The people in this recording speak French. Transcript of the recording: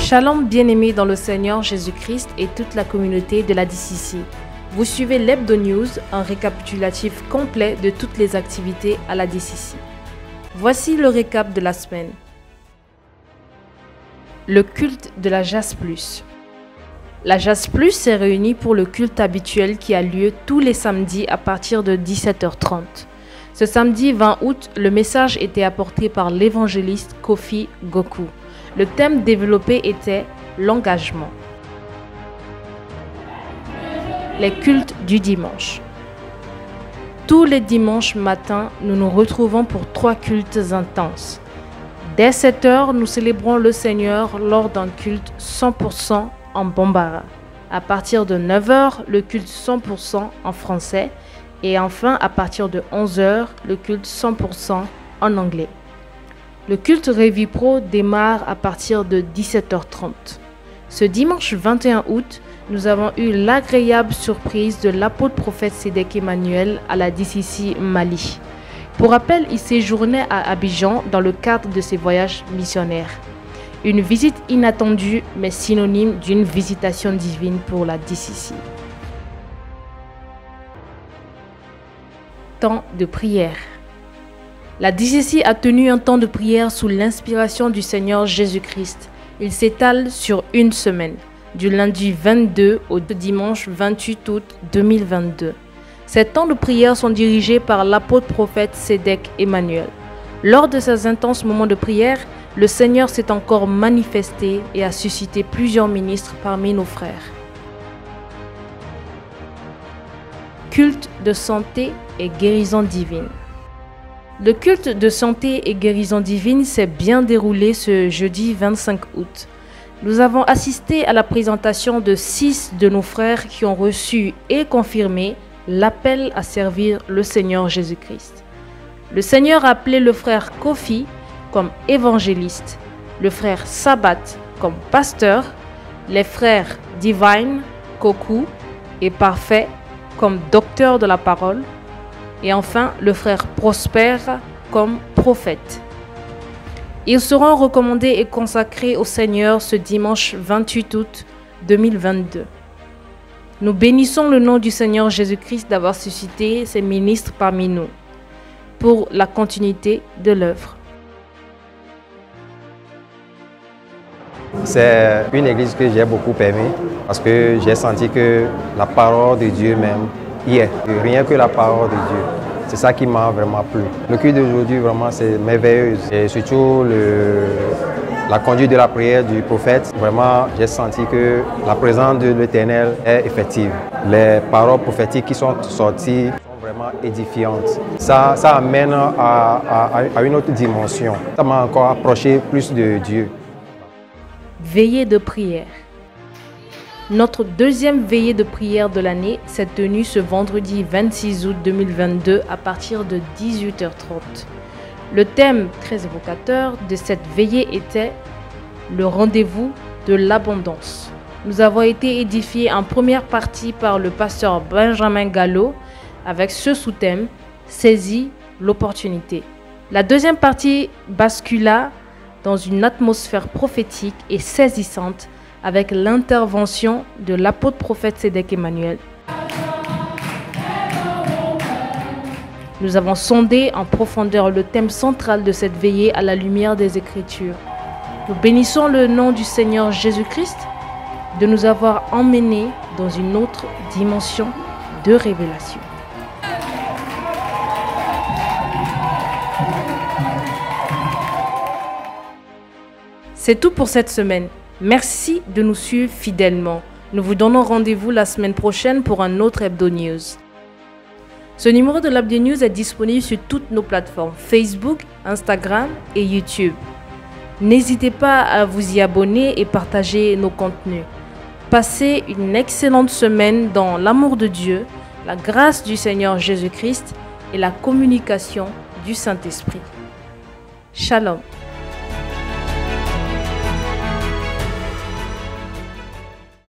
Shalom bien-aimés dans le Seigneur Jésus-Christ et toute la communauté de la DCC. Vous suivez l'Hebdo News, un récapitulatif complet de toutes les activités à la DCC. Voici le récap de la semaine. Le culte de la Jazz Plus. La Jazz Plus s'est réunie pour le culte habituel qui a lieu tous les samedis à partir de 17h30. Ce samedi 20 août, le message était apporté par l'évangéliste Kofi Goku. Le thème développé était l'engagement. Les cultes du dimanche. Tous les dimanches matins, nous nous retrouvons pour 3 cultes intenses. Dès 7h, nous célébrons le Seigneur lors d'un culte 100% en Bambara. À partir de 9h, le culte 100% en français. Et enfin, à partir de 11h, le culte 100% en anglais. Le culte Révipro démarre à partir de 17h30. Ce dimanche 21 août, nous avons eu l'agréable surprise de l'apôtre prophète Sédek Emmanuel à la DCC Mali. Pour rappel, il séjournait à Abidjan dans le cadre de ses voyages missionnaires. Une visite inattendue mais synonyme d'une visitation divine pour la DCC. Temps de prière. La DCC a tenu un temps de prière sous l'inspiration du Seigneur Jésus-Christ. Il s'étale sur une semaine, du lundi 22 au dimanche 28 août 2022. Ces temps de prière sont dirigés par l'apôtre prophète Sédek Emmanuel. Lors de ces intenses moments de prière, le Seigneur s'est encore manifesté et a suscité plusieurs ministres parmi nos frères. Culte de santé et guérison divine. Le culte de santé et guérison divine s'est bien déroulé ce jeudi 25 août. Nous avons assisté à la présentation de 6 de nos frères qui ont reçu et confirmé l'appel à servir le Seigneur Jésus-Christ. Le Seigneur a appelé le frère Kofi comme évangéliste, le frère Sabat comme pasteur, les frères Divine, Koku et Parfait comme docteur de la parole, et enfin le frère Prosper comme prophète. Ils seront recommandés et consacrés au Seigneur ce dimanche 28 août 2022. Nous bénissons le nom du Seigneur Jésus-Christ d'avoir suscité ses ministres parmi nous pour la continuité de l'œuvre. C'est une église que j'ai beaucoup aimée parce que j'ai senti que la parole de Dieu même y est, et rien que la parole de Dieu. C'est ça qui m'a vraiment plu. Le culte d'aujourd'hui, vraiment, c'est merveilleux. Et surtout, la conduite de la prière du prophète, vraiment, j'ai senti que la présence de l'Éternel est effective. Les paroles prophétiques qui sont sorties sont vraiment édifiantes. Ça amène à une autre dimension. Ça m'a encore approché plus de Dieu. Veillée de prière. Notre deuxième veillée de prière de l'année s'est tenue ce vendredi 26 août 2022 à partir de 18h30. Le thème très évocateur de cette veillée était le rendez-vous de l'abondance. Nous avons été édifiés en première partie par le pasteur Benjamin Gallo avec ce sous-thème « Saisis l'opportunité ». La deuxième partie bascula dans une atmosphère prophétique et saisissante avec l'intervention de l'apôtre prophète Sédek Emmanuel. Nous avons sondé en profondeur le thème central de cette veillée à la lumière des Écritures. Nous bénissons le nom du Seigneur Jésus-Christ de nous avoir emmenés dans une autre dimension de révélation. C'est tout pour cette semaine. Merci de nous suivre fidèlement. Nous vous donnons rendez-vous la semaine prochaine pour un autre Hebdo News. Ce numéro de l'Hebdo News est disponible sur toutes nos plateformes Facebook, Instagram et YouTube. N'hésitez pas à vous y abonner et partager nos contenus. Passez une excellente semaine dans l'amour de Dieu, la grâce du Seigneur Jésus-Christ et la communication du Saint-Esprit. Shalom.